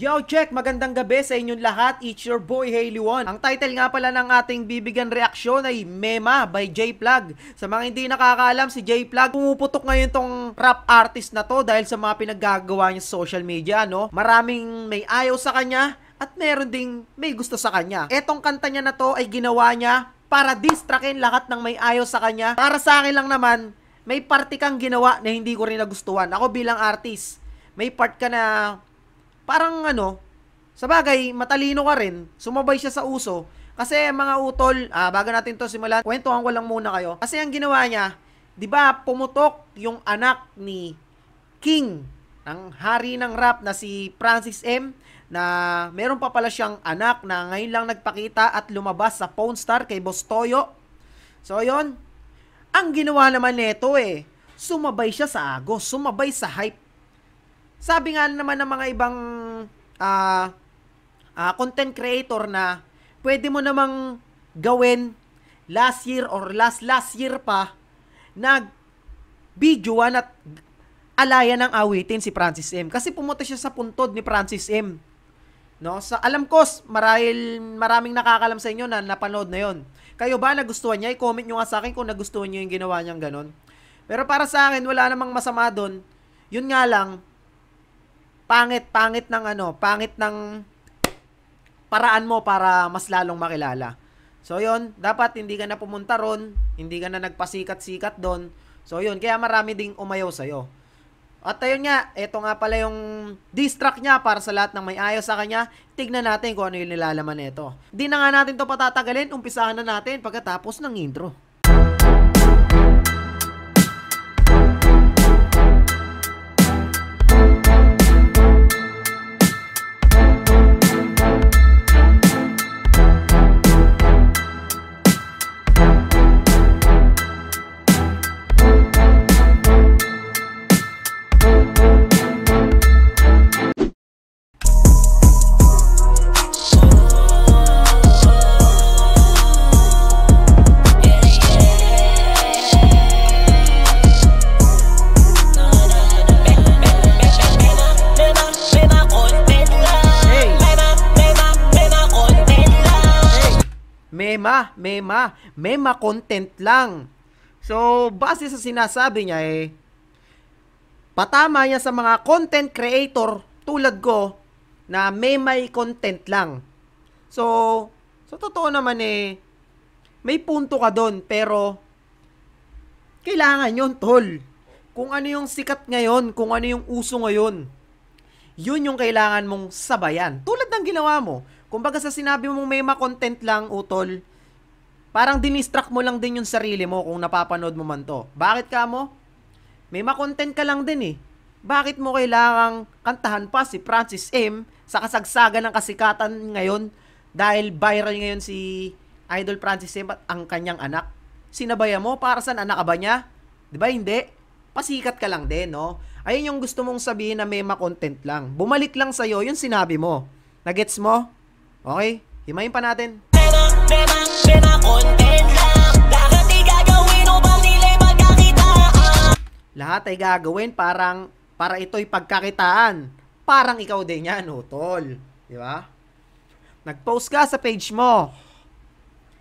Yo, check! Magandang gabi sa inyong lahat. It's your boy, Haley1. Ang title nga pala ng ating bibigyan reaksyon ay Mema by J-Plug. Sa mga hindi nakakaalam, si J-Plug pumuputok ngayon tong rap artist na to dahil sa mga pinaggagawa niya sa social media, no? Maraming may ayaw sa kanya at meron ding may gusto sa kanya. Etong kanta niya na to ay ginawa niya para distractin lahat ng may ayaw sa kanya. Para sa akin lang naman, may parte kang ginawa na hindi ko rin nagustuhan. Ako bilang artist, may part ka na parang sa bagay, matalino ka rin, sumabay siya sa uso. Kasi mga utol, bago natin to simulan, kwentuhan ko lang muna kayo. Kasi ang ginawa niya, di ba pumutok yung anak ni King, ng hari ng rap na si Francis M, na meron pa pala siyang anak na ngayon lang nagpakita at lumabas sa Pawn Star kay Boss Toyo. So yon, ang ginawa naman nito sumabay siya sa agos, sumabay sa hype. Sabi nga naman ng mga ibang content creator na pwede mo namang gawin last year or last year pa na videoan at alayan ng awitin si Francis M. Kasi pumunta siya sa puntod ni Francis M. No? Alam ko, maraming nakakalam sa inyo na napanood na yon. Kayo ba nagustuhan niya? I-comment nyo nga sa akin kung nagustuhan nyo yung ginawa niyang ganon. Pero para sa akin, wala namang masama doon. Yun nga lang, pangit ng paraan mo para mas lalong makilala. So yun, dapat hindi ka na pumunta ron, hindi ka na nagpasikat-sikat doon. So yun, kaya marami ding umayaw sa'yo. At ayun nga, eto nga pala yung diss track niya para sa lahat ng may ayaw sa kanya. Tignan natin kung ano yung nilalaman nito. Di na nga natin to patatagalin, umpisahan na natin pagkatapos ng intro. Mema content lang. So, base sa sinasabi niya patama niya sa mga content creator tulad ko na may content lang. So, sa totoo naman may punto ka doon, pero kailangan yun, tol. Kung ano yung sikat ngayon, kung ano yung uso ngayon, yun yung kailangan mong sabayan. Tulad ng ginawa mo. Kumbaga sa sinabi mong may content lang, utol, parang dinistract mo lang din yung sarili mo kung napapanood mo man to. Bakit ka mo? May content ka lang din Bakit mo kailangang kantahan pa si Francis M sa kasagsagan ng kasikatan ngayon dahil viral ngayon si Idol Francis M at ang kanyang anak? Sinabayan mo? Para saan? Anak ka ba niya? Diba hindi? Pasikat ka lang din, no? Ayun yung gusto mong sabihin na may content lang. Bumalik lang sa'yo yung sinabi mo. Nagets mo? Okay? Himayin pa natin. Lahat ay gagawin para ito'y pagkakitaan. Parang ikaw din yan, tol. Di ba? Nag-post ka sa page mo.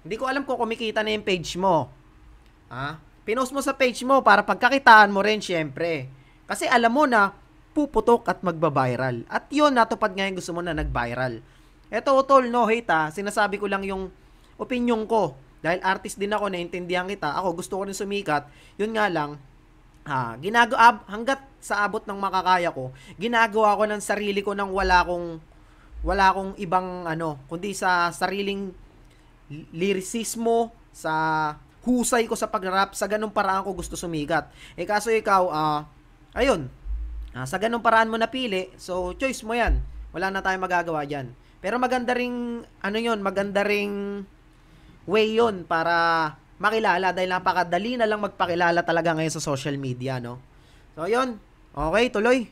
Hindi ko alam kung kumikita na yung page mo. Pinost mo sa page mo para pagkakitaan mo rin, syempre. Kasi alam mo na puputok at magbabiral. At yun, natupad ngayon gusto mo na nag-viral. Eto, tol, no hate sinasabi ko lang yung opinion ko. Dahil artist din ako, naintindihan kita. Ako, gusto ko rin sumikat. Yun nga lang, hanggat sa abot ng makakaya ko, ginagawa ko ng sarili ko nang wala akong ibang kundi sa sariling lyricismo, sa husay ko sa pag-rap, sa ganung paraan ko gusto sumikat. Kaso ikaw, ayun, sa ganung paraan mo napili, so choice mo yan. Wala na tayong magagawa dyan. Pero maganda ring, maganda ring way yun para makilala dahil napakadali na lang magpakilala talaga ngayon sa social media, no? So, yun. Okay, tuloy.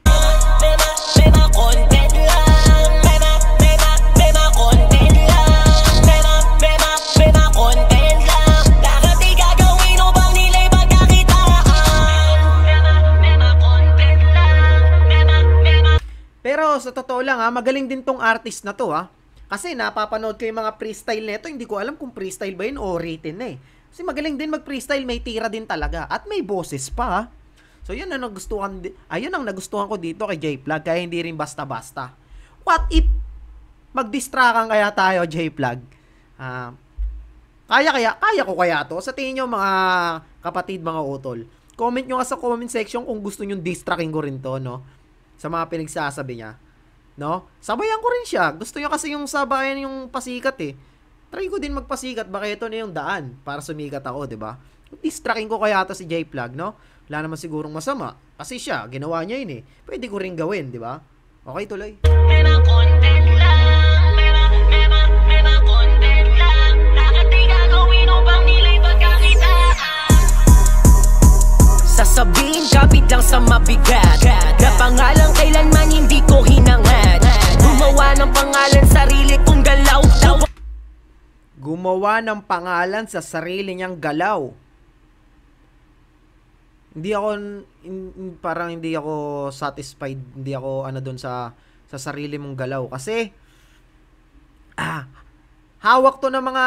Pero sa totoo lang ha, magaling din tong artist na to ha. Kasi napapanood ko yung mga freestyle nito, hindi ko alam kung freestyle ba yun o written na eh. Kasi magaling din mag-freestyle, may tira din talaga. At may boses pa ha. So yun ang nagustuhan ko dito kay J-Plug, kaya hindi rin basta-basta. What if mag-distractan kaya tayo, J-Plug? Kaya ko kaya to? Sa tingin nyo mga kapatid, mga utol, comment nyo sa comment section kung gusto nyo distracting ko rin to, no? Sa mga pinagsasabi niya, no? Sabayan ko rin siya. Gusto nyo kasi yung sabayan yung pasikat eh. Try ko din magpasikat, baka ito na yung daan para sumikat ako, di ba? Distracting ko kaya to si J-Plug, no? Wala naman sigurong masama. Kasi siya, ginawa niya yun eh. Pwede ko rin gawin, di ba? Okay, tuloy. May mga content lang, may mga content lang. Lahat ay gagawin upang nila'y pagkakitaan. Sasabihin kapit lang sa mabigat, na pangalan kailanman hindi ko hinangad. Gumawa ng pangalan sarili kong galaw. Gumawa ng pangalan sa sarili niyang galaw. Parang hindi ako satisfied, hindi ako doon sa sarili mong galaw kasi hawak to ng mga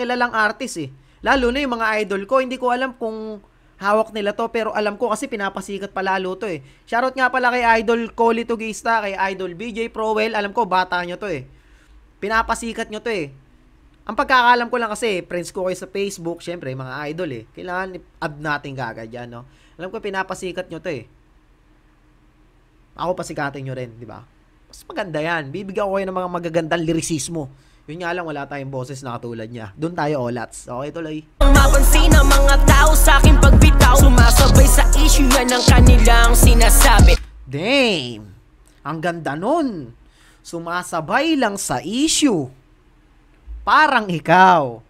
kilalang artist eh. Lalo na yung mga idol ko, hindi ko alam kung hawak nila to, pero alam ko kasi pinapasikat pa lalo to eh. Shoutout nga pala kay Idol Collie Tugista, kay Idol BJ Prowell, alam ko bata nyo to eh. Pinapasikat nyo to eh. Ang pagkakalam ko lang kasi, friends ko kayo sa Facebook, syempre, mga idol eh. Kailangan add natin kagad yan, no? Alam ko, pinapasikat nyo to eh. Ako pasikatin nyo rin, di ba? Mas maganda yan. Bibigyan ko kayo ng mga magagandang lirisismo. Yun nga lang, wala tayong boses na katulad niya. Doon tayo, olats. Okay, tuloy. Mapansin ng mga tao sa aking pagbitaw, sumasabay sa issue yan ang kanilang sinasabi. Damn! Ang ganda nun. Sumasabay lang sa issue. Parang ikaw.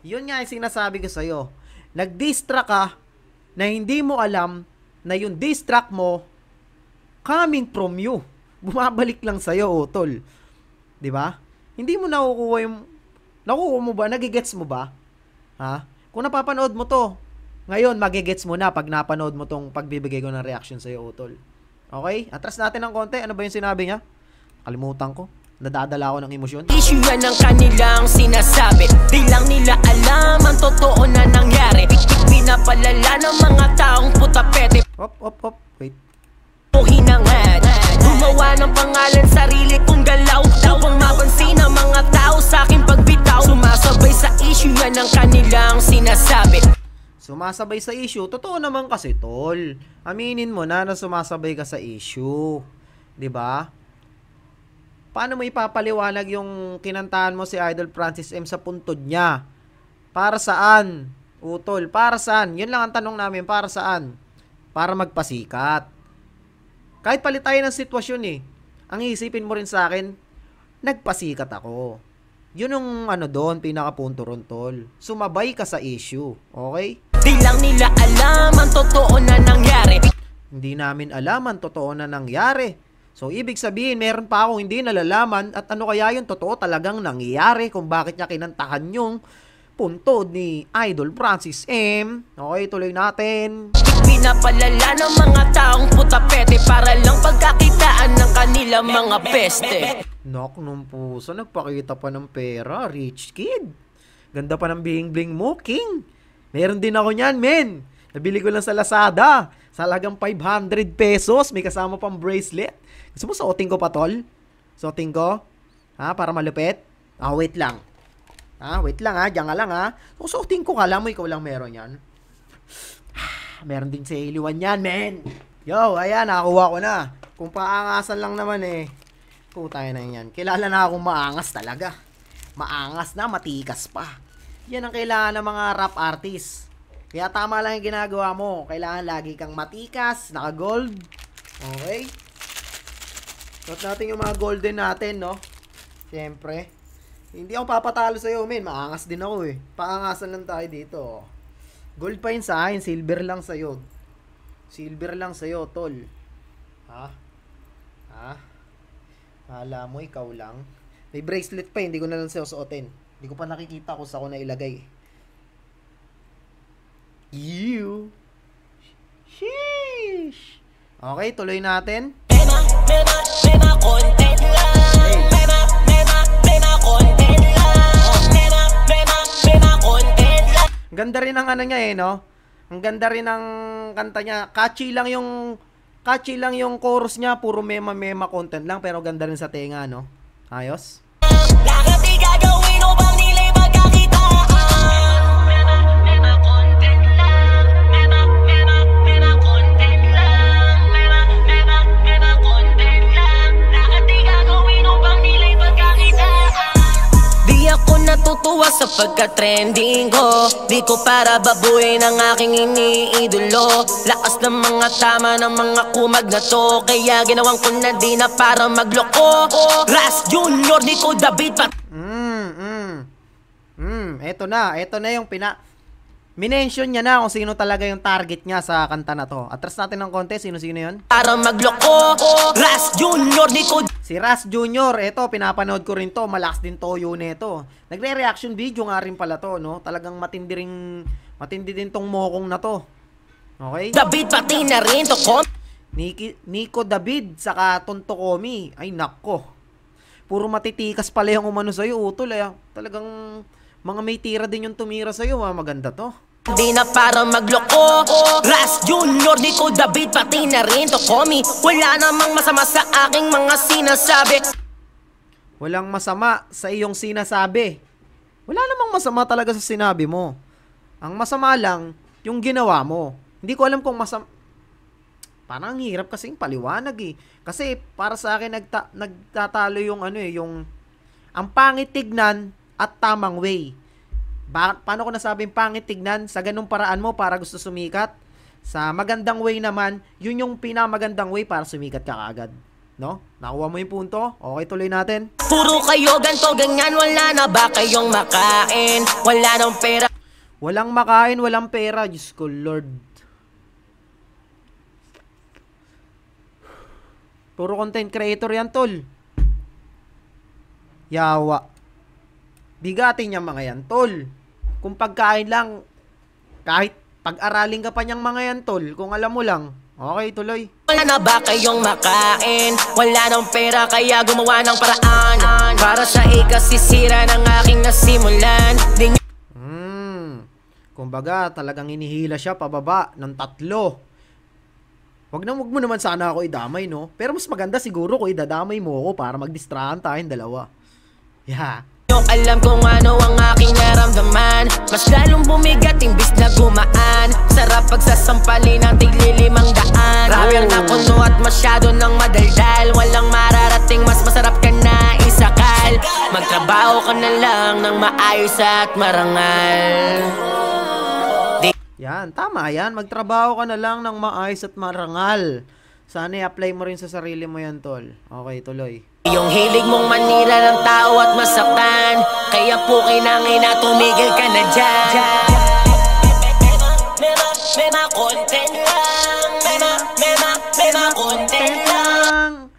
Yun nga yung sinasabi ko sa'yo. Nag-distract ka na hindi mo alam na yung distract mo coming from you. Bumabalik lang sa'yo, utol. Diba? Hindi mo nakukuha yung... Nakukuha mo ba? Nagigets mo ba? Ha? Kung napapanood mo to, ngayon magigets mo na pag napanood mo tong pagbibigay ko ng reaction sa'yo, utol. Okay? Atras natin ng konti. Ano ba yung sinabi niya? Kalimutan ko. Nadadala ako ng emosyon. Issue yan ang kanilang sinasabi. Di lang nila alam ang totoo na nangyari. Pinapalala ng mga taong putapete. Hop. Wait. O hinangad. Gumawa ng pangalan sarili kong galaw. Upang mapansin ng mga tao sa aking pagbitaw. Sumasabay sa issue yan ang kanilang sinasabi. Sumasabay sa issue? Totoo naman kasi, tol. Aminin mo na sumasabay ka sa issue. 'Di ba? Paano mo ipapaliwanag yung kinantahan mo si Idol Francis M sa puntod niya? Para saan? Utol, para saan? Yun lang ang tanong namin, para saan? Para magpasikat. Kahit palit tayo ng sitwasyon eh. Ang iisipin mo rin sa akin, nagpasikat ako. Yun yung doon, pinakapunto ron, tol. Sumabay ka sa issue. Okay? Di lang nila alam ang totoo na nangyari. Hindi namin alam ang totoo na nangyari. So, ibig sabihin, meron pa akong hindi nalalaman at ano kaya yung totoo talagang nangyayari kung bakit niya kinantahan yung puntod ni Idol Francis M. Okay, tuloy natin. Pinapalala ng mga taong putapete para lang pagkakitaan ng kanilang mga peste. Knock nung puso, nagpakita pa ng pera, rich kid. Ganda pa ng bling-bling mo, king. Meron din ako niyan, men. Nabili ko lang sa Lazada. Sa halagang 500 pesos, may kasama pang bracelet. Gusto mo suotin ko pa, tol? Suotin ko? Ha? Para malupit? Wait lang. Wait lang, Diyan nga lang, suotin ko, kala mo ikaw lang meron yan. Meron din sa iliwan yan, men. Yo, ayan, nakakuha ko na. Kung paangasan lang naman putay na yan. Kilala na akong maangas talaga. Maangas na, matikas pa. Yan ang kailangan ng mga rap artist. Kaya tama lang yung ginagawa mo. Kailangan lagi kang matikas, naka-gold. Okay? Suot natin yung mga golden natin, no? Siyempre. Hindi ako papatalo sa'yo, men. Maangas din ako, Paangasan lang tayo dito. Gold pa yun sa akin. Silver lang sa'yo. Silver lang sa'yo, tol. Ha? Hala mo, ikaw lang. May bracelet pa, hindi ko na lang sa'yo suotin. Hindi ko pa nakikita kung saan ko na ilagay. You. Sheesh. Okay, tuloy natin. May content lang. May content lang. May content lang. Ganda rin ang ano niya eh, no? Ang ganda rin ng kanta niya. Catchy lang yung chorus niya, puro mema content lang, pero ganda rin sa tenga, no? Ayos. Lahat ay gagawin upang nila'y pagkakitaan. May content lang. May content lang. May content lang. Lahat ay gagawin upang nila'y pagkakitaan. Di ako natutuwa sa pagka-trending ko. Di ko para babuin ang aking iniidolo. Lakas ng mga tama ng mga kumag na to, kaya ginawan ko na di na para magloko. Ras Junior, Nico David pa. Eto na yung minention niya na kung sino talaga yung target niya sa kanta na to. Atras natin ng konti, sino-sino yun? Para magloko. Ras Junior, Nico. Si Ras Junior, eto, pinapanood ko rin to. Malakas din toyo nito. Nagre-reaction video nga rin pala to, no? Talagang matindi din tong mokong na to. Okay? David pati na rin to kom. Nico David, saka Tonto Komi. Ay, nako. Puro matitikas pala yung umano sa'yo, utol. Talagang mga may tira din yung tumira sa'yo. Maganda to. Di na para magloko. Ras Junior, Nico David pati na rin to komi. Wala namang masama sa aking mga sinasabi. Walang masama sa iyong sinasabi. Wala namang masama talaga sa sinabi mo. Ang masama lang, yung ginawa mo. Hindi ko alam kung masama. Parang ang hirap kasing paliwanag eh. Kasi para sa akin nagtatalo yung yung ang pangit tignan at tamang way. Paano ko nasabing pangit tignan? Sa ganung paraan mo para gusto sumikat. Sa magandang way naman, yun yung pinamagandang way para sumikat ka kaagad. No? Nakuha mo yung punto? Okay, tuloy natin. Puro kayo ganto ganyan, wala na ba kayong makain? Wala nang pera. Walang makain, walang pera. Diyos ko, Lord. Puro content creator yan, tol. Yawa. Bigatin niya mga yan, tol. Kung pagkain lang, kahit pag-aralin ka pa niyang mga yan, tol, kung alam mo lang. Okay, tuloy. Wala na ba kayong makain? Wala nang pera kaya gumawa ng paraan para sa ikasisira ng aking nasimulan. Kumbaga, talagang inihila siya pababa ng 3. Wag mo naman sana ako idamay, no? Pero mas maganda siguro kung idadamay mo ako para magdistrahan tayong dalawa. Yeah. Alam kung ano ang aking naramdaman. Mas lalong bumigat imbis na gumaan. Sarap pagsasampalin ng tigli-500. Grabe ang napuno at masyado ng madaldal. Walang mararating, mas masarap ka na isakal. Magtrabaho ka na lang ng maayos at marangal. Yan, tama yan. Magtrabaho ka na lang ng maayos at marangal. Sana i-apply mo rin sa sarili mo yan, tol. Okay, tuloy. Yung hilig mong manira ng tao at masaktan, kaya po kailangan na tumigil ka na dyan. May content lang. May content lang.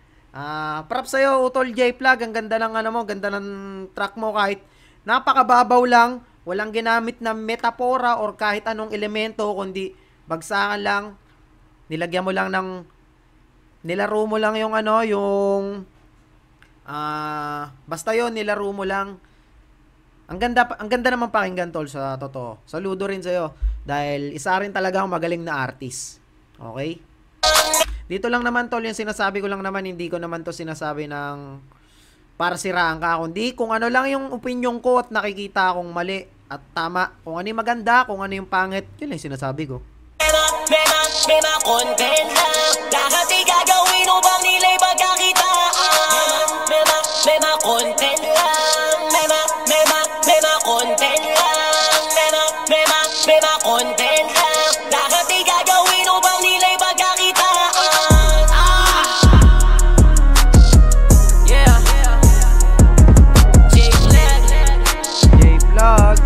Props sa'yo, Utol J-Plug. Ang ganda ng ganda ng track mo kahit napakababaw lang. Walang ginamit na metapora or kahit anong elemento, kundi bagsakan lang. Nilagyan mo lang ng nilaro mo lang yung basta yon, nilaro mo lang. Ang ganda naman pakinggan, tol, sa totoo. Saludo rin sa'yo dahil isa rin talaga ang magaling na artist. Okay? Dito lang naman, tol, yung sinasabi ko lang naman, hindi ko naman to sinasabi ng para siraan ka, kundi kung ano lang yung opinion ko at nakikita akong mali at tama. Kung ano yung maganda, kung ano yung pangit, yun lang yung sinasabi ko. May content lang. Lahat ay gagawin upang nila'y pagkakitaan. May content lang. May content lang. May content lang. Lahat ay gagawin upang nila'y pagkakitaan. Yeah. J-Vlog.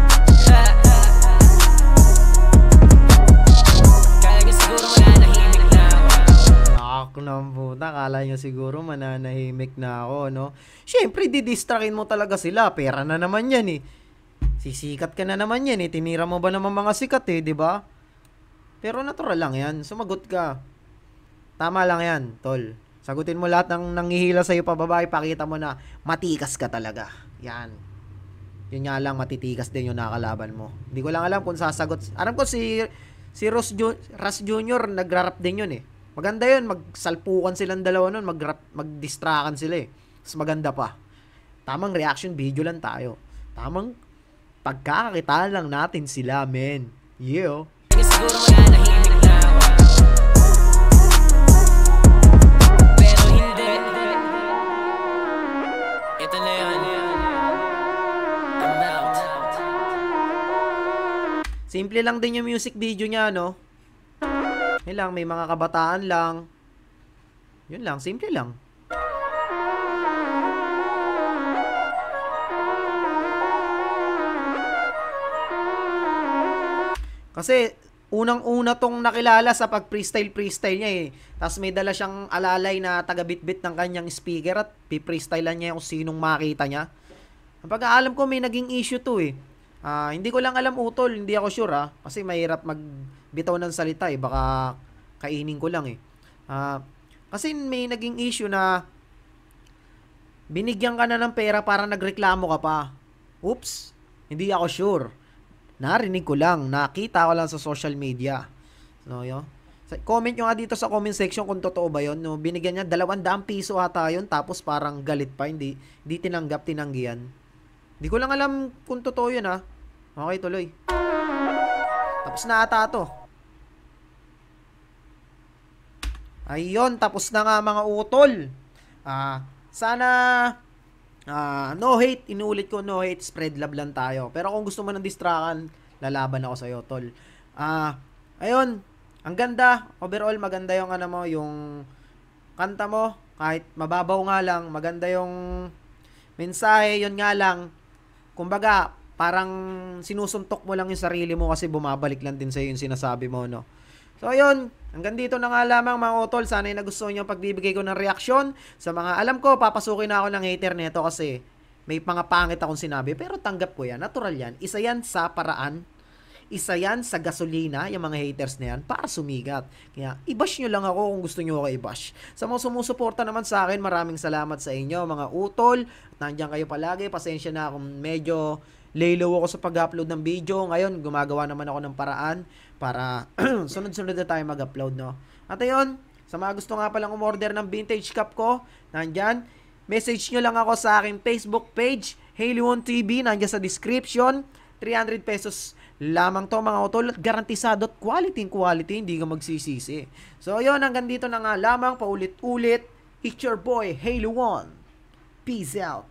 Akala nyo siguro mananahimik na ako, no? Siyempre, didistrakin mo talaga sila. Pera na naman yan, eh. Sisikat ka na naman yan, eh. Tinira mo ba naman mga sikat, eh, di ba? Pero natural lang yan. Sumagot ka. Tama lang yan, tol. Sagutin mo lahat ng nanghihila sa'yo pababa, pakita mo na matikas ka talaga. Yan. Yun nga lang, matitikas din yung nakakalaban mo. Hindi ko lang alam kung sasagot. Alam ko si Ras Jr. nagra-rap din yun eh. Maganda yun, magsalpukan silang dalawa nun, mag-distrakan sila eh. Mas maganda pa. Tamang reaction video lang tayo. Tamang pagkakakita lang natin sila, men. Yeah. Siguro mananahimik na ako, pero hindi. Ito na yun. I'm out. Simple lang din yung music video niya, no? Yun lang, may mga kabataan lang. Yun lang, simple lang. Kasi, unang-una tong nakilala sa pag-freestyle niya eh. Tapos may dala siyang alalay na taga-bit-bit ng kanyang speaker at pi-freestylean niya kung sinong makita niya. Ang pag-aalam ko may naging issue to eh. Hindi ko lang alam utol, hindi ako sure kasi mahirap magbitaw ng salita eh. Baka kainin ko lang eh. Kasi may naging issue na binigyan ka na ng pera para nagreklamo ka pa. Oops, hindi ako sure. Narinig ko lang, nakita ko lang sa social media. So, yun. Comment nyo nga dito sa comment section kung totoo ba yun. No? Binigyan niya 200 piso ata yun, tapos parang galit pa, hindi tinanggap, tinanggihan. Hindi ko lang alam kung totoo yun ha. Okay, tuloy. Tapos na ata to. Ayun, tapos na nga mga utol. Sana no hate, inuulit ko, no hate, spread love lang tayo. Pero kung gusto mo ng distrakan, lalaban ako sa'yo, tol. Ayun, ang ganda, overall maganda yung ano mo, yung kanta mo, kahit mababaw nga lang, maganda yung mensahe, yun nga lang, kumbaga, parang sinusuntok mo lang yung sarili mo kasi bumabalik lang din sa'yo yung sinasabi mo, no? So, ayun, hanggang dito na nga lamang mga utol. Sana ay nagustuhan nyo ang pagbibigay ko ng reaksyon. Sa mga alam ko, papasukin na ako ng hater nito kasi may mga pangit akong sinabi. Pero tanggap ko yan, natural yan. Isa yan sa paraan. Isa yan sa gasolina, yung mga haters na yan, para sumigat. Kaya, i-bash nyo lang ako kung gusto nyo ako i-bash. Sa mga sumusuporta naman sa akin, maraming salamat sa inyo, mga utol. Nandiyan kayo palagi. Pasensya na kung medyo laylow ako sa pag-upload ng video. Ngayon, gumagawa naman ako ng paraan para sunod-sunod na tayo mag-upload, no? At ayun, sa mga gusto nga palang umorder ng vintage cup ko, nandyan, message nyo lang ako sa aking Facebook page, Haley1 TV, nandyan sa description. 300 pesos lamang to mga utol, garantisado at quality, hindi ka magsisisi. So ayun, hanggang dito na nga lamang, paulit-ulit. It's your boy, Haley1. Peace out.